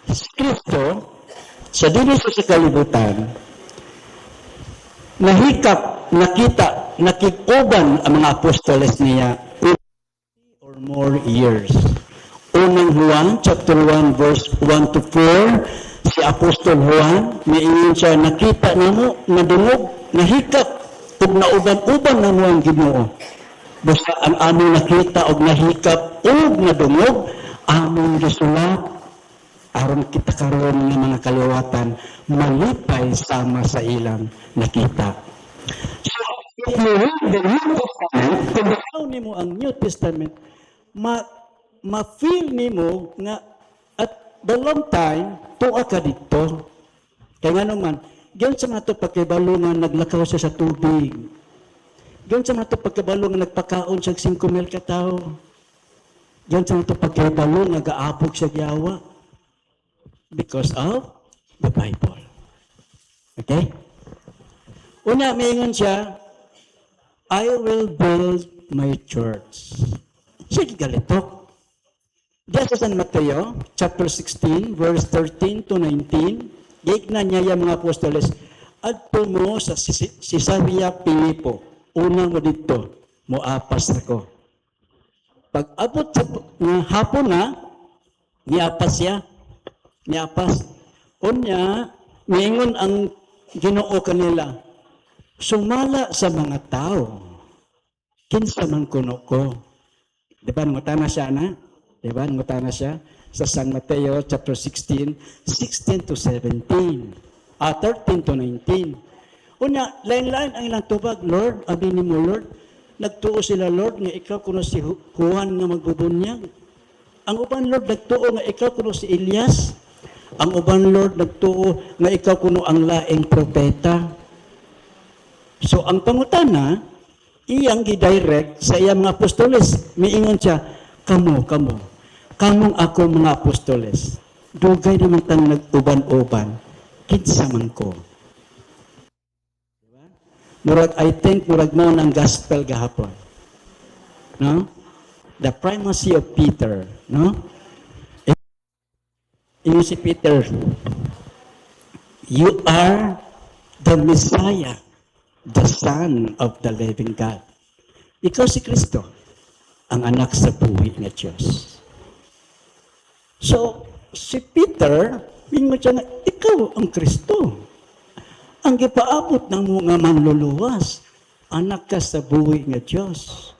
Si Kristo, sa dili sa kalibutan, nahikap, nakita, nakikuban ang mga apostoles niya or more years. Unang Juan, chapter 1, verse 1 to 4, si Apostol Juan, niingin siya, nakita na mo, nadungog, nahikap, ug nauban-uban na mo ang Ginoo. Basta ang among nakita og nahikap ug nadungog, among gisulat, aron kita karon nga mga kaliwatan, malipay sama sa ilang nakita. So, if you read the New Testament, kung bakaw nimo ang New Testament, ma-feel nimo nga at the long time, tuwa ka dito. Kaya nga naman, diyan sa mga ito pagkibalo nga naglakaw siya sa tubig. Diyan sa mga ito pagkibalo nga nagpakaon siya 5,000 katao. Diyan sa mga ito pagkibalo nga gaapog siya giyawa. Because of the Bible. Okay? Una, maingon siya, I will build my church. Sige galito. Diyan sa San Mateo, chapter 16, verse 13 to 19, gigna niya yung mga apostoles, adto mo sa Cesarea Pilipo, una mo dito, moapas ako. Pag abot sa hapon na, niapas siya, niapas. Unya, maingon ang Ginoo kanila, sumala sa mga tao, kinsa man kuno ko. Diba, ngutana siya na? Diba, ngutana siya? Sa San Mateo, chapter 16, 16 to 17. 13 to 19. Una, lain-lain ang ilang tubag, Lord, abinin mo, Lord. Nagtuo sila, Lord, nga ikaw kuno si Juan nga magbubunyag. Ang uban, Lord, nagtuo nga ikaw kuno si Elias. Ang uban, Lord, nagtuo nga ikaw kuno ang laing propeta. So, ang pangutana, iyang gidirect sa iyang mga apostoles. Miingon siya, kamong ako mga apostoles. Dugay naman tang nag-uban-uban. Kinsa man ko. Diba? Murag, I think, murag mo ng gospel gahapon. No? The primacy of Peter. No? Ingon si Peter, you are the Messiah, the Son of the living God. Ikaw si Kristo, ang anak sa buhay ng Diyos. So, si Peter, mingon siya na, ikaw ang Kristo. Ang gipaabot ng mga manluluwas, anak ka sa buhay ng Diyos.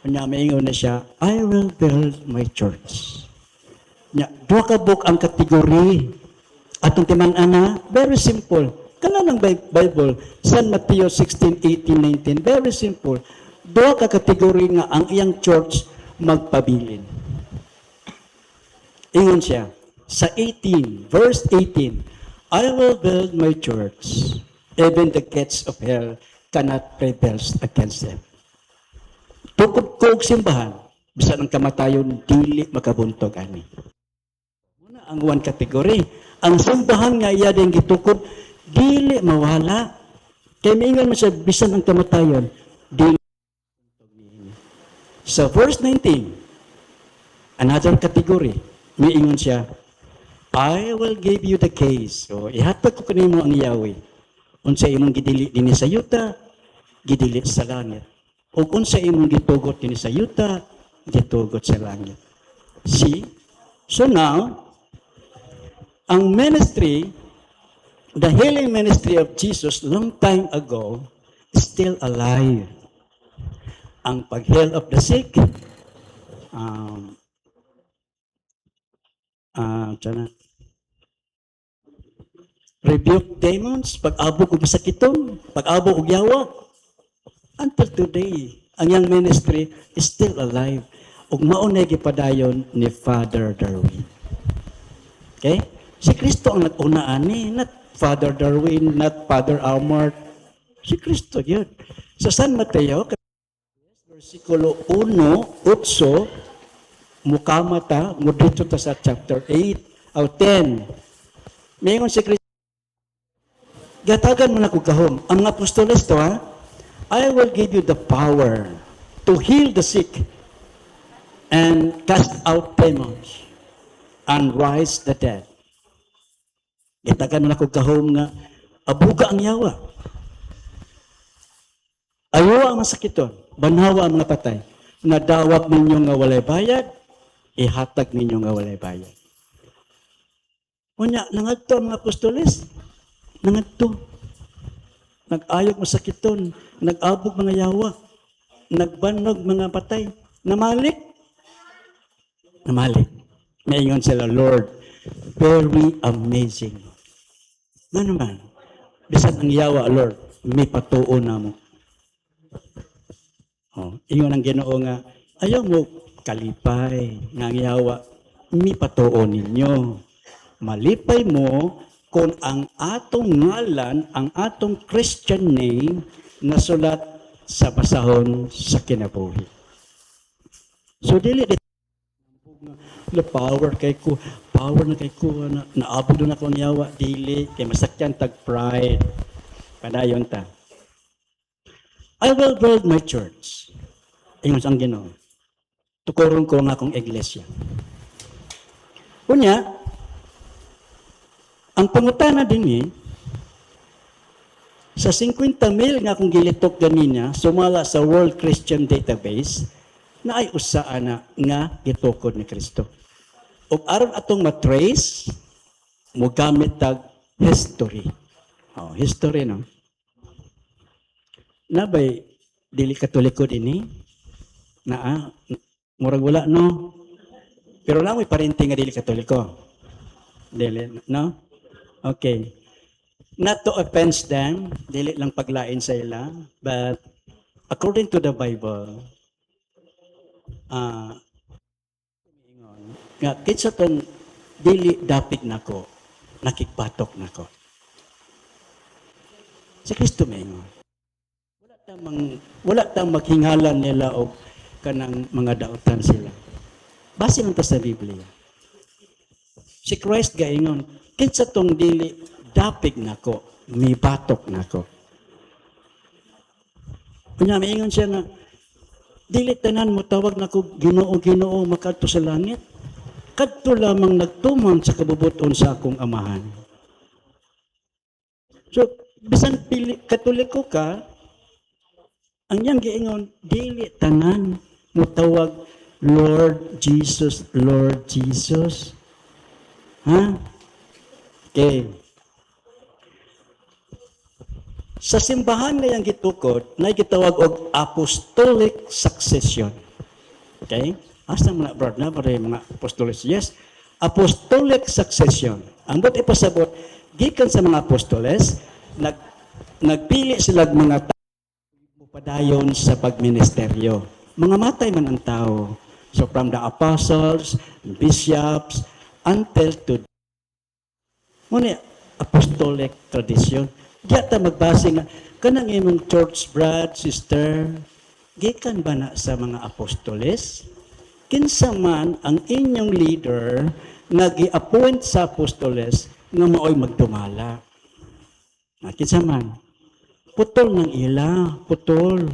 Kanya maingon na siya, I will build my church. Dua ka book ang kategori. Atong timan-ana, very simple. Kana ng Bible, San Mateo 16, 18, 19, very simple. Dua ka kategori nga ang iyang church magpabilin. Ingon siya, sa 18, verse 18, I will build my church, even the gates of hell cannot prevail against it. Tukod ko og simbahan, bisan ang kamatayon, dili makabuntog ani. Ang one category. Ang simbahan nga iya din gitukod, dili mawala. Kaya maingon mo siya, bisan ang kamatayon, dili. Sa verse 19, another category, maingon siya, I will give you the case. So, ihatag ko kanimo ang Yahweh. Unsa imong gidili dinhi sa yuta, gidili sa langit. O unsa imong gitugot dinhi sa yuta, gitugot sa langit. See? So now, ang ministry, the healing ministry of Jesus long time ago is still alive. Ang pag-heal of the sick, rebuke demons, pag-abog og masakiton, pag-abog og yawa. Until today, ang yang ministry is still alive. Ug mao na gipadayon ni Father Darwin. Okay? Si Kristo ang nag-una ani, not Father Darwin, not Father Almart. Si Kristo yun. Sa San Mateo, versikulo 1, 8, mukamata, mudito ta sa chapter 8, o 10. Mayroon si Kristo, gatagan mo na kong kahom. Ang mga apostoles to, ha? I will give you the power to heal the sick and cast out demons and rise the dead. Itagan na ko kahom nga, abuga ang yawa. Ayawa ang masakiton, banhawa ang mga patay. Nadawat ninyo nga walay bayad, ihatag ninyo nga walay bayad. Unya, nangadto ang mga apostoles, nangadto. Nag-ayok masakiton, nag-abog mga yawa, nagbanog mga patay, namalik. Maingon sila, Lord, very amazing. Nga naman, bisan ang yawa, Lord, may patuon na mo. Ingon ang Ginoo nga, ayaw mo kalipay nga ang yawa, may patuon ninyo. Malipay mo kung ang atong ngalan, ang atong Christian name, nasulat sa basahon sa kinabuhi. So, dili na power na kay ko, naabot na ko ang yawa, dili, kay masakyan tag pride. Padayon ta. I will build my church. Ingon sang Ginoo. Tukuron ko nga akong iglesia. Unya, ang pangutana din sa 50,000 nga akong gilitok ganina, sumala sa World Christian Database, na ay usaan nga gitukod ni Kristo. O aron atong matrace, mo gamit tag history. History, no? Nabay, dili katoliko din murag wala, no? Pero lang may parinti nga dili katoliko. Dili, no? Okay. Not to offense them, dili lang paglain sa ila, but according to the Bible, nga kitsa tong dili dapit nako, nakigbatok nako. Si Kristo maingon. Wala tang maghingalan nila o kanang mga dautan sila. Base lang ta sa Biblia. Si Christ gaingon, kinsa tong dili dapig nako, may batok nako. Kunya maingon siya nga, dili tanan mo tawag nako Ginoo makadto sa langit. Kadto lamang nagtuman sa kabubuton sa akong amahan. So, bisan katoliko ka, ang yang giingon, dili tanan mo tawag Lord Jesus, Lord Jesus. Ha? Okay. Sa simbahan ngayang gitukod, na gitawag og apostolic succession. Okay? Asa mga brad na para mga apostoles? Yes. Apostolic succession. Ang buti ipasabot, gikan sa mga apostoles, nagpili sila mga tao padayon sa pagministeryo. Mga matay man ang tao. So from the apostles, bishops, until today. Muna, apostolic tradition. Diya ta magbase nga, kanang imong church brad, sister, gikan ba na sa mga apostoles? Kinsa man ang inyong leader nag-i-appoint sa apostoles nga maoy magdumala. Kinsa man? Putol ng ila, putol.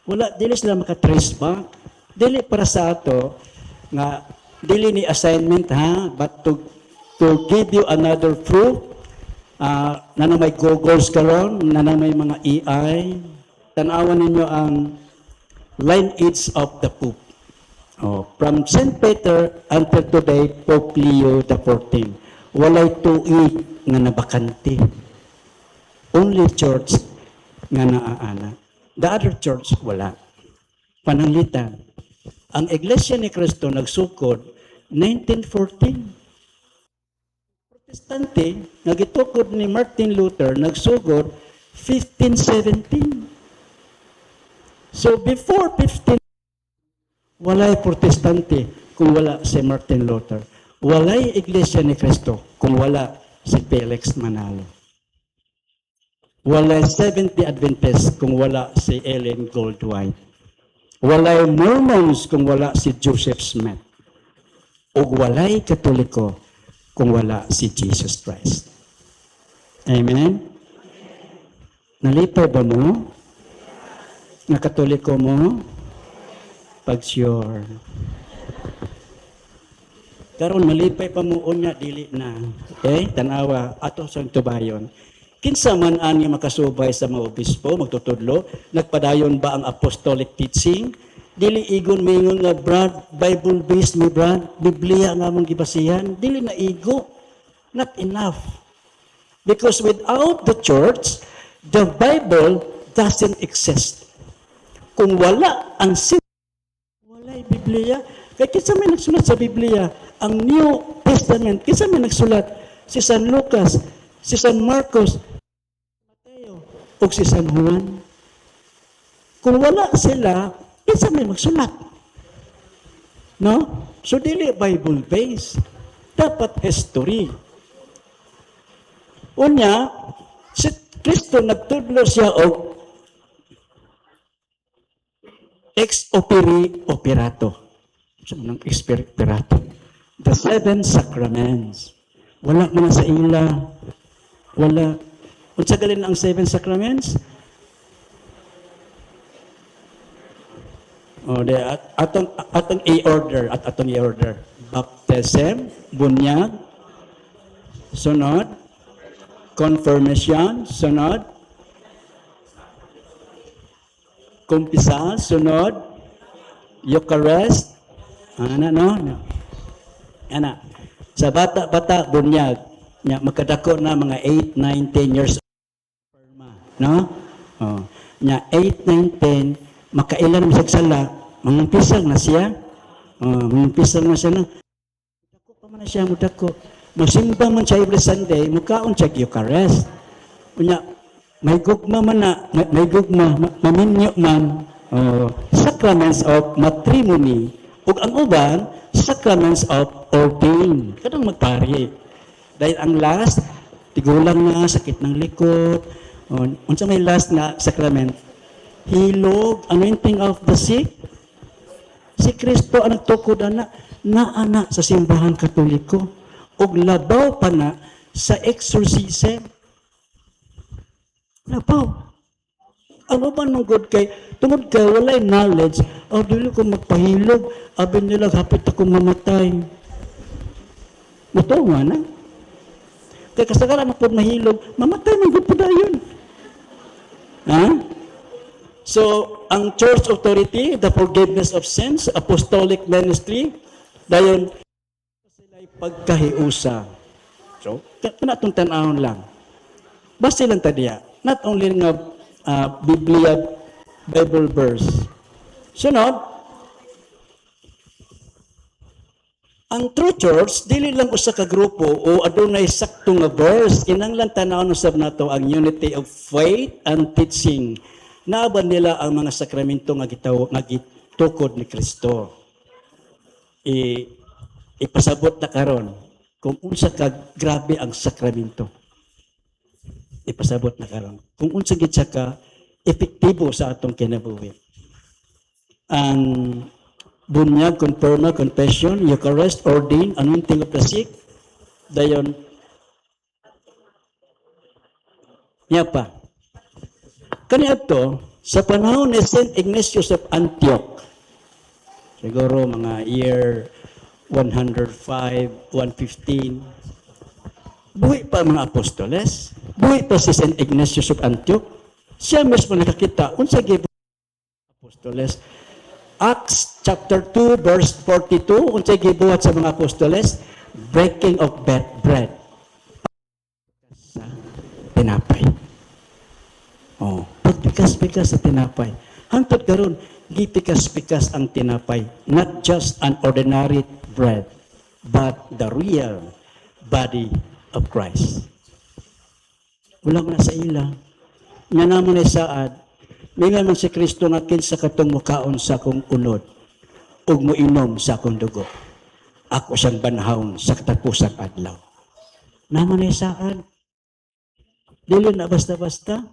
Wala, dili sila makatrace back. Dili para sa ato, nga, dili ni assignment ha, but to give you another proof, na may goggles karon, na may mga AI, tanawan ninyo ang lineage of the Pope. From St. Peter until today, Pope Leo XIV. Walay tuig nga nabakante. Only church nga naaana. The other church, wala. Pananglitan. Ang Iglesia ni Cristo nagsukod 1914. Protestante, nagitukod ni Martin Luther, nagsugod 1517. So before 15, walay Protestante kung wala si Martin Luther. Walay Iglesia ni Cristo kung wala si Felix Manalo. Walay Seventh-day Adventist kung wala si Ellen Goldwhite. Walay Mormons kung wala si Joseph Smith. O walay Katoliko kung wala si Jesus Christ. Amen? Nalipay ba mo? Na Katoliko mo? Pag sure. Karon malipay pa mo unya dili na. Okay? Tanawa ato sa tubayon. Kinsa man ani makasubay sa mga obispo magtutudlo, nagpadayon ba ang apostolic teaching? Dili igon mingon nga brad Bible based mi brad, Biblia nga mong gibasihan, dili na igo. Not enough. Because without the church, the Bible doesn't exist. Kung wala ang walay Biblia, kaya kinsa may nagsulat sa Biblia, ang New Testament, kinsa may nagsulat? Si San Lucas, si San Marcos, Mateo, o si San Juan. Kung wala sila, kinsa may magsulat? No? So, dili Bible-based. Dapat history. Unya, si Kristo nagtudlo siya og ex operato. Saan ng ex operato? The 7 sacraments. Wala man sa ila. Wala. Unsa galin ang 7 sacraments? O de atong i-order at atong i-order. Baptism, bunyag, sunod, confirmation, sunod, kumpisal, sunod, Eucharist, ana no? Ana. Sa bata-bata, bunyag, magkadako na mga 8, 9, 10 years old, no? Oh. Nya 8, 9, 10, makailan sa sala, mangumpisal na siya. Mangumpisal na siya na. Dako pa man na siya, mudako. Magsimba man siya every Sunday, mukhaon siya Eucharist. Unya, may gugma man na, may gugma, maminyo man, sacraments of matrimony, ug ang uban, sacraments of ordain. Kadang magpari. Dahil ang last, tigulang na, sakit ng likod, unsa may last na sacrament, hilog, anointing of the sick. Si Kristo ang nagtukod na anak sa simbahan katoliko, ug labaw pa na sa exorcism. Labaw. Ano ba nung good kay, tungod kay walay knowledge, dili ko magpahilog, abin nila hapit ako mamatay. Mutunga na. Kaya kasagaran ako mahilog, mamatay man gud pud dayon. Ha? So, ang church authority, the forgiveness of sins, apostolic ministry, dayon sila pagkahiusa. So, kanatong tan-awon lang. Basta lang tadiya. Not only nga Biblia, Bible verse. Sunod, ang true church, dili lang usa ka grupo o adunay sakto nga verse. Kinahanglan tan-awon usab nato ang unity of faith and teaching. Naaban nila ang mga sakramento nga gitukod ni Kristo. Ipasabot na karon kung unsa ka grabe ang sakramento. Ipasabot na karon kung unsa gid siya ka epektibo sa atong kinabuhi. Ang bunyag, confirma, confession, Eucharist, ordain, anointing of the sick, dayon niya pa. Kaniadto sa panahon ni Saint Ignatius of Antioch, siguro mga year 105, 115, buhay pa mga apostoles, buhay pa si Saint Ignatius of Antioch, siya mismo nakakita, unsa gyud apostoles. Acts chapter 2 verse 42, unsay gibuhat sa mga apostoles? Breaking of bread. Sa tinapay. Pagpikas-pikas sa tinapay. Hangtod karon, gipikas-pikas ang tinapay. Not just an ordinary bread, but the real body of Christ. Wala na sa ila. Nga naman ay saad, mingan man si Kristo nga kinsa katong mukaon sa akong unod ug moinom sa akong dugo. Ako siyang banhawon sa katapusang adlaw. Naman ay saad. Dili na basta-basta.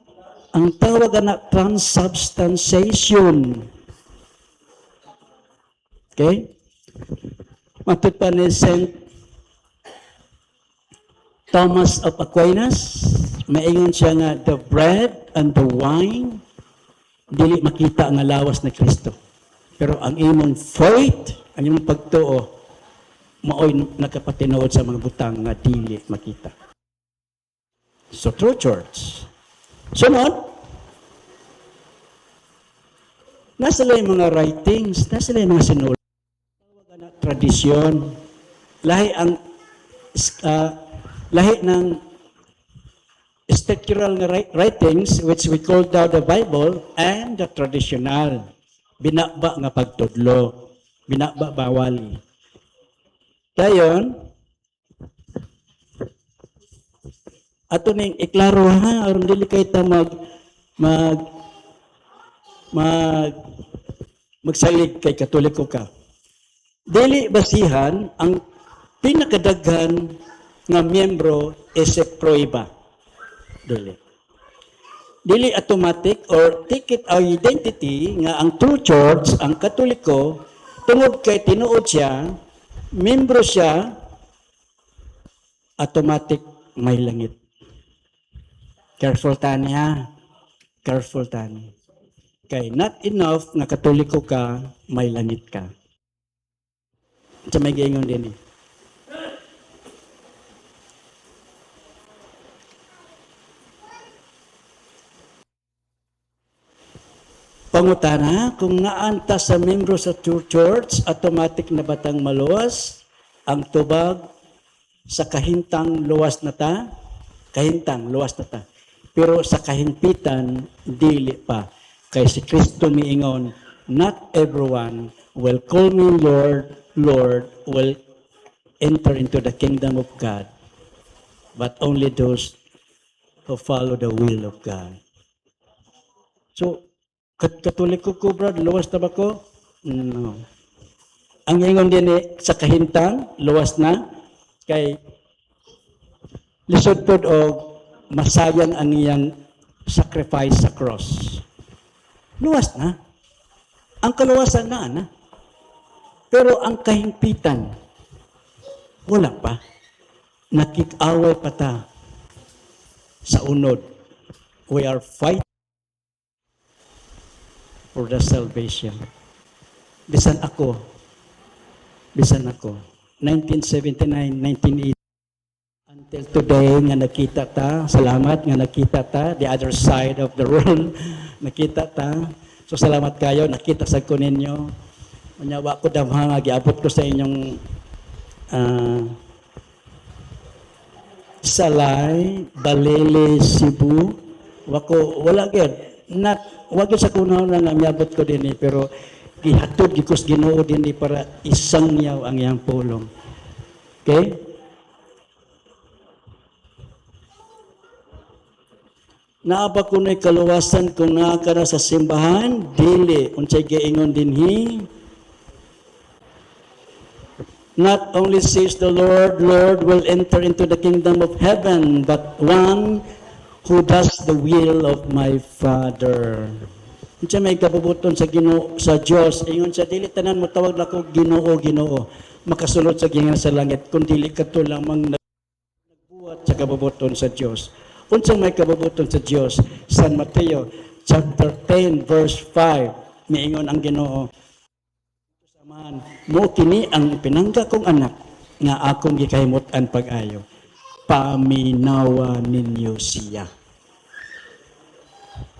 Ang tawag na transubstantiation. Okay? Matut pa ni Saint Thomas of Aquinas, maingon siya nga, the bread and the wine, dili makita ang lawas na Kristo. Pero ang imong faith, ang imong pagtuo, maoy nakapatinuod sa mga butang nga dili makita. So, true church. Sunod, nasa lang yung mga writings, nasa lang yung mga sinulat. Tawag na tradisyon. Lahi ang lahi ng scriptural writings which we call now the Bible and the traditional. Binaba nga pagtudlo. Binaba bawali. Dayon, ato ning iklaro ha, aron dili kay ta magsalig kay Katoliko ka. Dili basihan ang pinakadaghan nga miyembro is proiba. Dili automatic or take it our identity nga ang true church, ang Katoliko, tungod kay tinuod siya, miyembro siya, automatic may langit. Careful tani ha. Careful tani. Kay not enough nga Katoliko ka, may langit ka. Sa may gaingon din eh. Pangutana, kung naanta sa membro sa true church, automatic na batang maluwas ang tubag sa kahintang luwas na ta? Kahintang luwas na ta. Pero sa kahimpitan, dili pa. Kay si Kristo miingon, not everyone will call me Lord, Lord, will enter into the kingdom of God, but only those who follow the will of God. So, Katoliko ko, brad, luwas na ba ko? No. Ang ingon din sa kahintang, luwas na, kay lisod po o masayang ang iyang sacrifice sa cross. Luwas na. Ang kaluwasan na. Pero ang kahimpitan, wala pa. Nakik-away pa ta sa unod. We are fighting for the salvation. Bisan ako. 1979, 1980. Until today, nga nakita ta, salamat nga nakita ta, the other side of the world, nakita ta. So salamat kayo, nakita sa ko ninyo. Manyawa ko damha nga, giabot ko sa inyong Salay, Balele, Cebu. Wala gyud. Wag sa kunaw na namiyabot ko din pero gihatod gikos Ginoo din para isang yaw ang iyang pulong. Okay? Naaba ko na'y kaluwasan kung nakakara sa simbahan, dili. Unsay giingon dinhi. Not only says the Lord, Lord will enter into the kingdom of heaven, but one who does the will of my Father. Unsa may kabubuton sa Ginoo sa Dios, ingon sa dili tanan mo tawag nako Ginoo, Ginoo. Makasulod sa gingan sa langit kun dili kadto lamang nagbuhat sa kabubuton sa Dios. Unsa may kabubuton sa Dios? San Mateo chapter 10 verse 5 miingon ang Ginoo. Samahan mo kini ang pinangga kong anak nga akong gikahimut-an pag-ayo. Paminawa ninyo siya.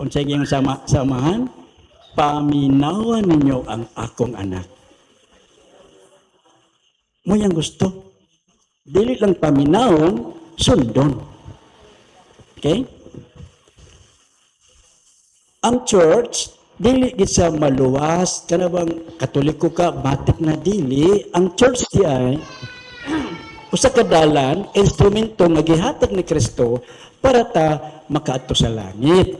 Unsay giyang samahan? Paminawa ninyo ang akong anak. Mo yang gusto. Dili lang paminawon, sundon. Okay? Ang church, dili gid sa maluwas, kana bang Katoliko ka, batik na dili. Ang church di ay usa ka dalan, instrumento nga gihatag ni Kristo para ta makaadto sa langit.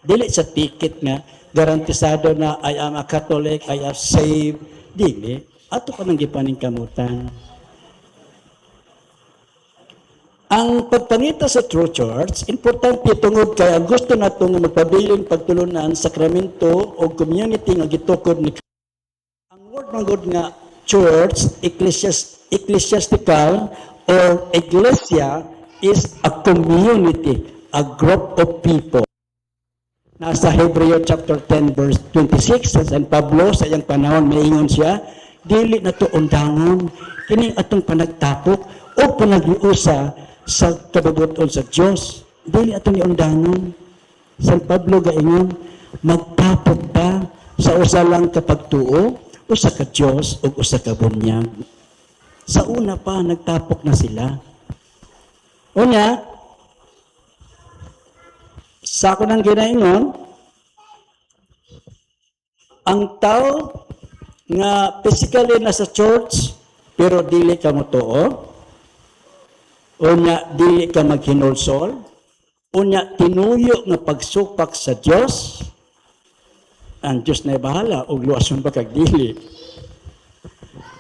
Dili sa ticket nga garantisado na I am a Catholic, I am saved. Dili, ato ka nang gipaningkamutan. Ang pagpangita sa true church, importante tungod kay ang gusto nato nga magpabiling pagtulunan sakramento o community nga gitukod ni Kristo. Ang word ng God nga church, ecclesiastical or iglesia is a community, a group of people. Nasa Hebreo chapter 10 verse 26, San Pablo sa iyang panahon maingon siya, dili na to undangon, kining atong panagtapok o panagiusa sa kabubuton sa Dios. Dili atong undangon. San Pablo gaingon, magtapok ta sa usa lang ka pagtuo, usa ka Dios ug usa ka bunyag. Sa una pa nagtapok na sila. Unya, sa ako nang ginaingon, ang tao nga physically nasa church pero dili ka motuo, unya dili ka maghinulsol, unya tinuyo nga pagsupak sa Dios, ang Dios na bahala og luwason ba kag dili.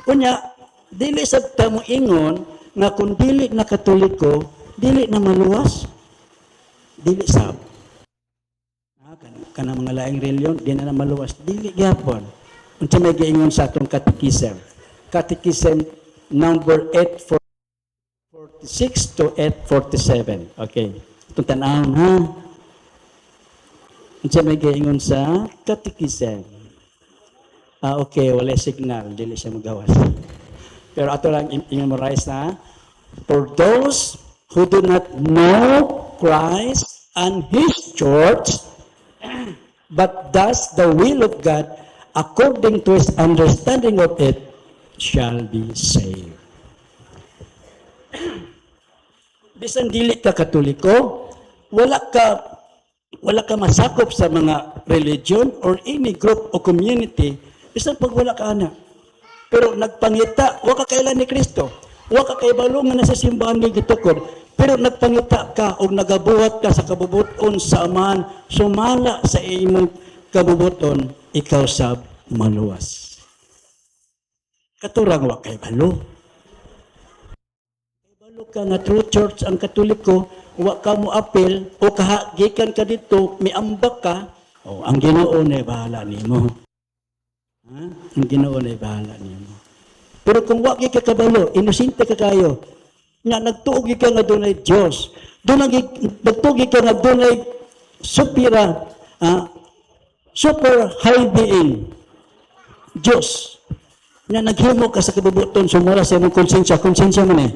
Unya dili sad ta mo ingon nga kung dili na Katoliko, dili na maluwas, dili sab. Kana mga laing reliyon, di na maluwas, dili gyapon. Unsa may giingon sa atong catechism? Catechism number 846 to 847. Okay. Itong tanawon ha. Unsa may giingon sa catechism? Okay, wala signal, dili siya magawas. Pero ato lang i-memorize na. For those who do not know Christ and His church, but does the will of God according to His understanding of it, shall be saved. Bisan dili ka Katoliko, wala ka masakop sa mga religion or any group o community, bisan pag wala ka ana. Pero nagpangita, wa ka kailan ni Kristo, wa ka kay balungan na sa simbahan ni gitukod, pero nagpangita ka o nagabuhat ka sa kabubuton sa amahan, sumala sa imong kabubuton, ikaw sab maluwas. Katurang wa kay balo. Kay balo ka nga true church ang Katoliko, wa ka mo apel o kahagikan ka dito, miambak ka, ang Ginoo na bahala nimo. Ang Ginoo na bahala nimo. Pero kung wa ka kabalo, inosente ka kayo, nga nagtuog ka nga dunay Dios, nagtuog ka nga dunay supira, super high being Dios, nga naghimo ka sa kabubuton sumula sa imong konsensya man eh.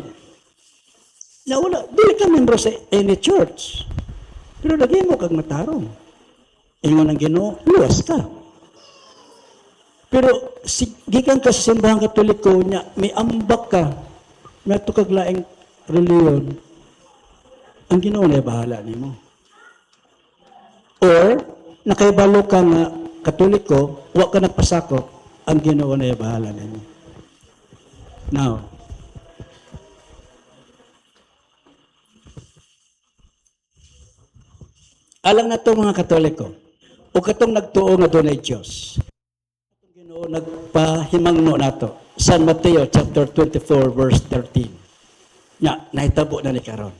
Na wala, dili ka membro sa any church, pero naghimo kag matarong. Ingon ang Ginoo, luwas ka. Pero gikan ka sa simbahan Katoliko nya, may ambak ka, may tukag laing reliyon, ang Ginoo na bahala nimo. Or nakaibalo ka nga Katoliko, wa ka nagpasakop, ang Ginoo na bahala nimo. Now, alang na to mga Katoliko, o katong nagtuo nga dunay Dios. Atong Ginoo nagpahimangno nato. San Mateo chapter 24 verse 13. Nya, nahitabo na ni karon.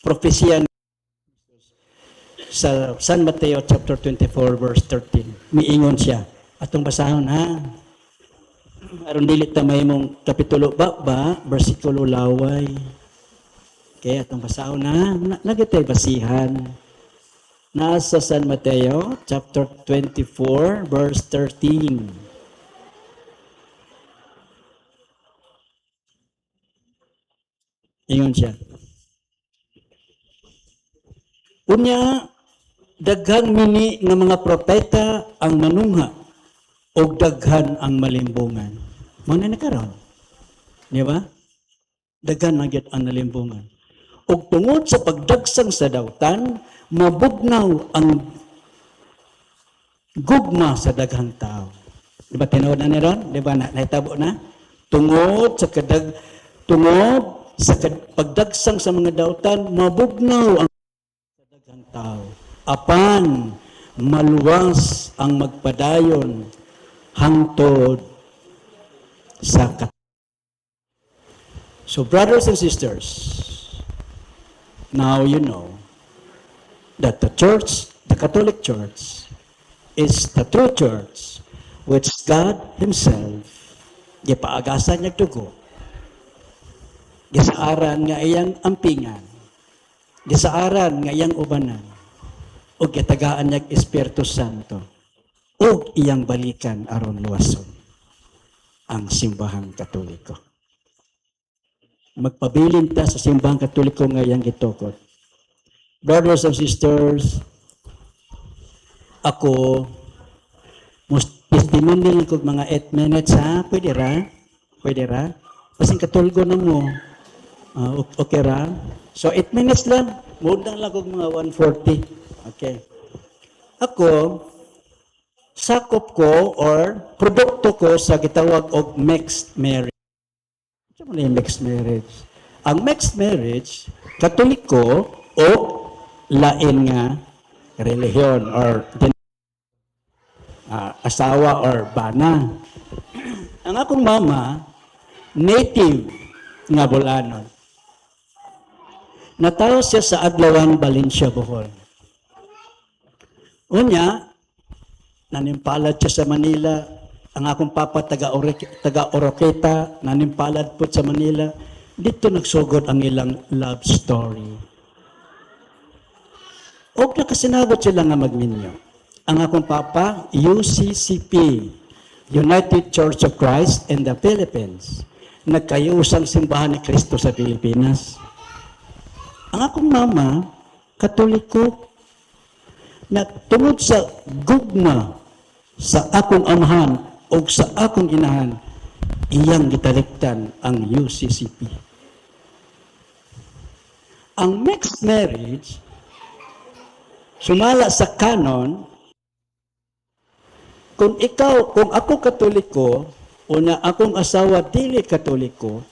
Propesya sa San Mateo chapter 24 verse 13. Miingon siya. Atong basahon ha. Aron dili ta mahimong kapitulo ba bersikulo laway. Okay, atong basahon ha. Nagitay basihan. Nasa San Mateo chapter 24 verse 13. Ingon siya. Unya, daghang mini nga mga propeta ang manungha o daghan ang malimbungan. Mga na karon. Di ba? Daghan nagyat ang nalimbungan. O tungod sa pagdagsang sa dawtan, mabugnaw ang gugma sa daghang tao. Di ba tinawad na ni Ron? Di ba nahitabo na? Tungod sa pagdagsang sa mga dawtan, mabugnaw ang daghang tao. Apan, maluwas ang magpadayon hangtod sa So, brothers and sisters, now you know that the church, the Catholic Church, is the true church which God Himself gipaagasan niya dugo. Gisaaran nga iyang ampingan, gisaaran nga iyang ubanan, o gitagaan niya Espiritu Santo, o iyang balikan aron luwason. ang simbahang Katoliko. Magpabilin ta sa simbahang Katoliko ngayang gitukod. Brothers and sisters, ako, testimony lang kog mga 8 minutes ha, pwede ra? Pwede ra? Kasing katulgo na mo. Okay ra? So 8 minutes lang, mudang lang kog mga 140. Okay. Ako, sakop ko or produkto ko sa gitawag og mixed marriage. Ano yung mixed marriage? Ang mixed marriage, Katoliko o lain nga relihiyon or asawa or bana. Ang akong mama, native nga Bulanon. Natawo siya sa Adlawan, Valencia, Bohol. Unya, nanimpalad siya sa Manila. Ang akong papa, taga-Oroqueta, nanimpalad po sa Manila. Dito nagsugod ang ilang love story. O nakasinagot sila nga magminyo. Ang akong papa, UCCP, United Church of Christ in the Philippines. Nagkayusang simbahan ni Kristo sa Pilipinas. Ang akong mama, Katoliko, na tungod sa gugma sa akong amahan o sa akong inahan, iyang gitaliktan ang UCCP. Ang mixed marriage, sumala sa canon, kung ako Katoliko, o na akong asawa dili Katoliko,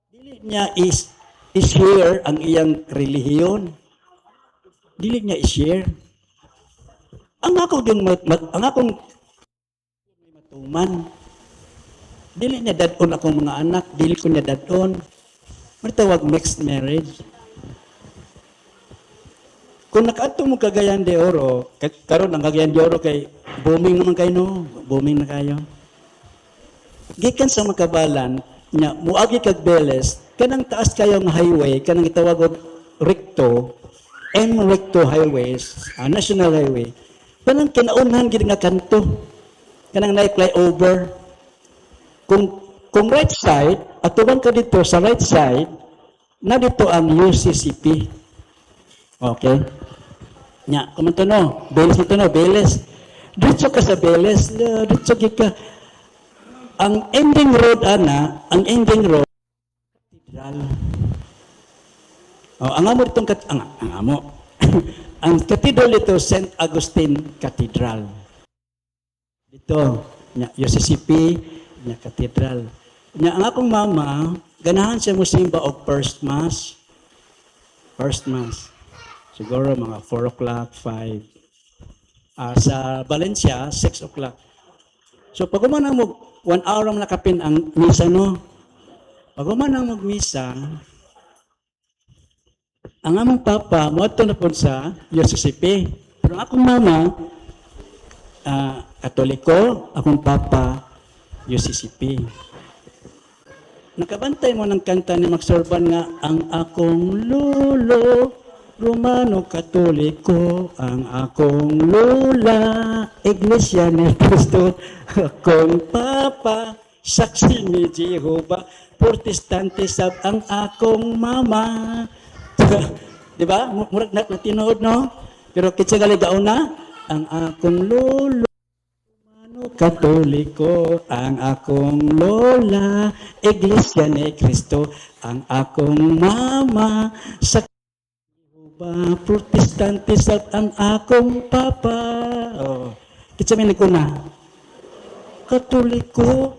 dili niya is-share ang iyang relihiyon. Dili niya is-share. Ang akong matuman, dili niya dadon akong mga anak, dili ko niya dadon. Matawag mixed marriage. Kung nakaadto mo Cagayan de Oro, karon ang Cagayan de Oro kay booming naman kayo, no? Booming na kayo. Gikan sa Makabalan, nya muagi kag Beles, kanang taas kayo ng highway, kanang itawag og Recto, Recto Highways, National Highway. Kanang kinaunahan gid nga kanto. Kanang na flyover. Kung right side, atuban ka dito sa right side, na dito ang UCCP. Okay? Nya, kumanto no, Beles ito no, Beles. Dito ka sa Beles, dito ka. Ang ending road ang ending road, Cathedral. Ang amo ditong ang amo. Ang cathedral ito, St. Augustine Cathedral. Dito, nya UCCP, nya Cathedral. Nya ang akong mama, ganahan siya mo simba og first mass. First mass. Siguro mga 4 o'clock, 5. Sa Valencia, 6 o'clock. So pag umanang mo, 1 hour ang nakapin ang misa, no? Pag umanang mag-misa, ang among papa, moadto na po sa UCCP. Pero akong mama, Katoliko, akong papa, UCCP. Nakabantay mo ng kanta ni Max Orban nga, ang akong lolo, Romano Katoliko, ang akong lola, Iglesia ni Cristo, akong papa, saksi ni Jehovah, Protestante sab ang akong mama. Di ba? Murag na tinuod, no? Pero kitsa galigaon na, ang akong lolo, Romano Katoliko, ang akong lola, Iglesia ni Cristo, ang akong mama, sa Jehovah, Protestante sa ang akong papa. Oh. Kitsa may nagkuna, Katoliko.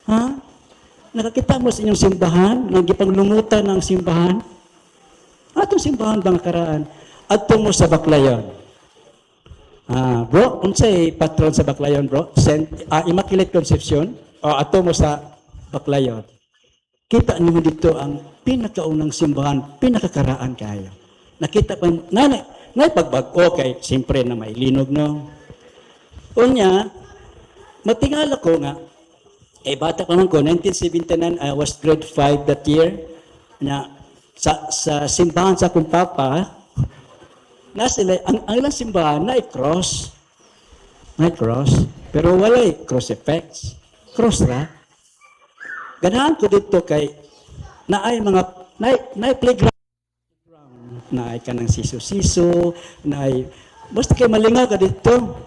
Ha? Nakakita mo sa inyong simbahan, nagipaglumutan ng simbahan. Atong simbahan bang karaan? Atong mo sa Baclayon. Bro, unsay patron sa Baclayon, bro? Immaculate Conception o atong mo sa Baclayon. Kita niyo dito ang pinakaunang simbahan, pinakakaraan kayo. Nakita pa, pagbago kay siyempre na may linog, no? Unya, matingala ko nga, bata pa man ko, 1979, I was grade 5 that year. Sa simbahan sa akong papa, ang ilang simbahan na i-cross. May cross. Pero walay crucifix. Cross ra. Ganahan ko dito kay naay mga naay playground, naay ka ng siso-siso, naay basta kay malingaw ka dito.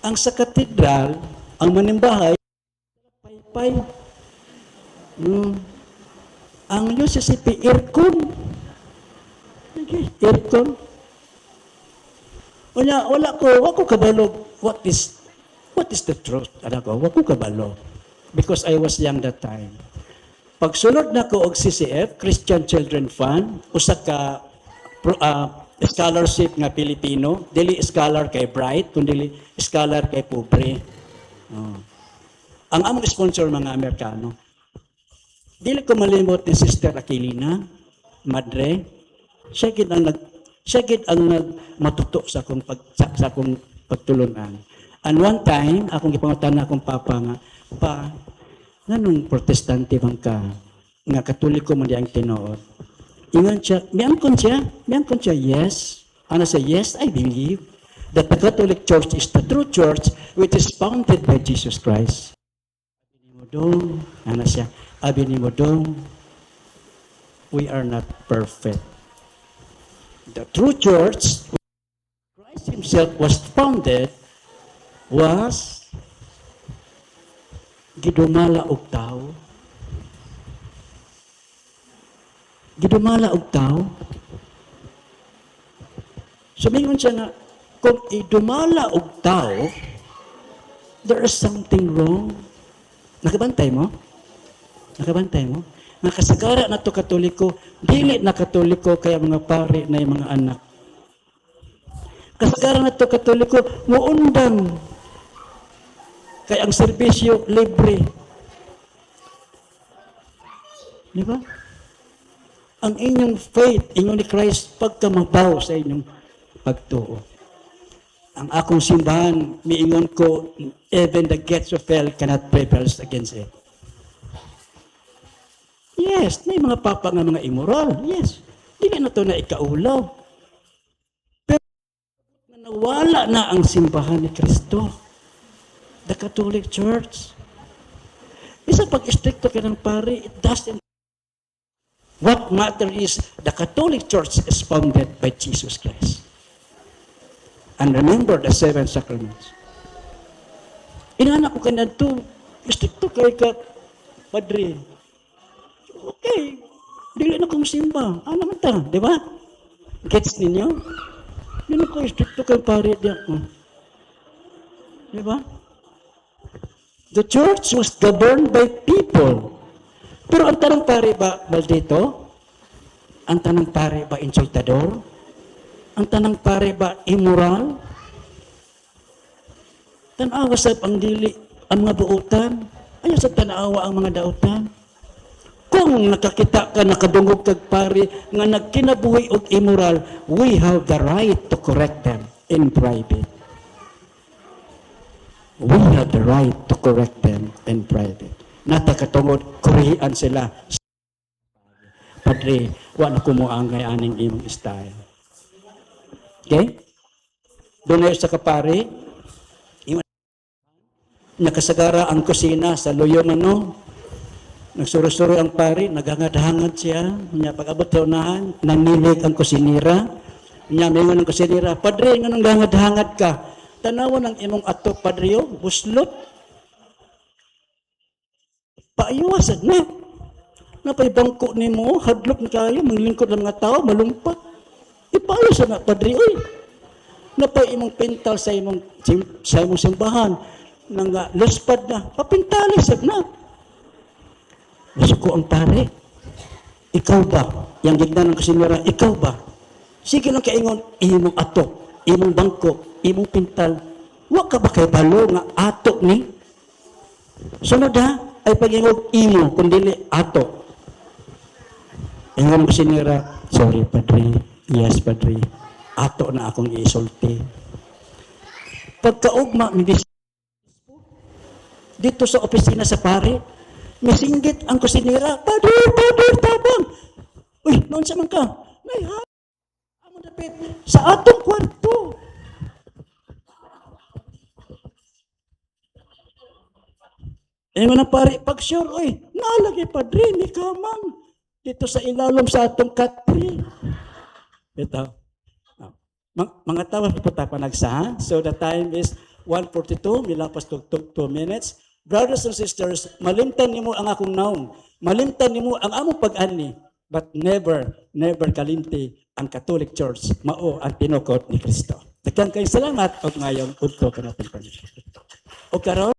Ang sa katedral, ang manimbahay, pay-pay. Ang UCCP, aircon. Okay, aircon. Wala ko kabalog. What is the truth? Wala ko kabalog. Because I was young that time. Pagsunod na ko og CCF, Christian Children Fund, usa ka scholarship nga Pilipino, dili scholar kay bright, kundi scholar kay pobre. Ang among sponsor mga Amerikano. Dili ko malimot ni Sister Aquilina, Madre, siya gid ang matuto sa akong pagtulunan. And one time, akong gipangutan akong papa nga, pa, nganong protestante bang ka? Nga katoliko man diyang tinuod. Ingon siya, miyangkon siya, yes. Ano siya, yes, I believe that the Catholic Church is the true church which is founded by Jesus Christ. Abi ni Modong, we are not perfect. The true church, Christ himself was founded, was gidumala og tao. Gidumala og tao. Sumingon siya nga, kung idumala og tao, there is something wrong. Nakabantay mo? Nga kasagara na to Katoliko, dili na Katoliko kaya mga pari na yung mga anak. Kasagara na to Katoliko, muundang. Kaya ang serbisyo libre. Di ba? Ang inyong faith, inyong ni Christ, pagkamabaw sa inyong pagtuo. Ang akong simbahan, miingon ko, even the gates of hell cannot prevail against it. Yes, may mga papa nga mga immoral. Yes, hindi na ito na ikaulaw. Pero nawala na ang simbahan ni Kristo. The Catholic Church. Isa pag-istrikto ka ng pari, it doesn't. What matter is the Catholic Church is founded by Jesus Christ. And remember the 7 sacraments. Inanak ko ka na ito, istrikto kay ka, Padre. Okay, dili na kong simba. Ano man ta, di ba? Gets ninyo? Dili na ko istrikto kay pari diyan. Di ba? The church was governed by people. Pero ang tanong pare ba, maldito? Ang tanong pare ba, insultador? Ang tanong pare ba, immoral? Tanawa sa ang dili, ang mga buutan. Ayaw sa tanawa ang mga dautan. Kung nakakita ka, nakadungog kag pare, nga nagkinabuhi og immoral, we have the right to correct them in private. We have the right to correct them in private. Natakatungod, kurihan sila. Padre, wala ko mo ang aning imong style. Okay? Doon na sa kapari, nakasagara ang kusina sa Loyon nagsuro-suro ang pari, naghangad-hangad siya, niya pag-abot sa unahan, nanilig ang kusinira, niya mingon ang kusinira, Padre, nga nang hangad-hangad ka, tanawan ang imong ato, Padre, buslot, paayuwasan na. Napay bangko ni mo, hadlok na kayo, manglingkod ng mga tao, malumpat. Ipaayasan na, Padre, oy. Napay imong pintal sa imong simbahan, nang luspad na, papintalisag na. Masuko ang pare, ikaw ba? Yang gignan ng kasinira, ikaw ba? Sige lang kaingon, imong ato, imong bangko, imong pintal, wa ka ba kay balo nga ato ni? Sunod ha, ay pag-ingog imo, kundili ato. Ingon ko sinira, sorry Padre, yes Padre, ato na akong isulti. Pagkaugma, dito sa opisina sa pare, misinggit ang kusinira, Padre, tabang. Uy, noon sa man ka, amo dapit, sa atong kwarto. Eh man pare, pag sure, oy, nalagay padre ni kamang dito sa ilalom sa atong katri. Ito. Oh. Mga tawas po tayo panagsahan. So the time is 1:42, milapas to 2 minutes. Brothers and sisters, malimtan nimo ang akong naong. Malimtan nimo ang among pag-ani. But never, never kalimti ang Catholic Church. Mao ang tinukod ni Kristo. Daghang kay salamat og ngayong udto kanatong pagdiskusyon. O karon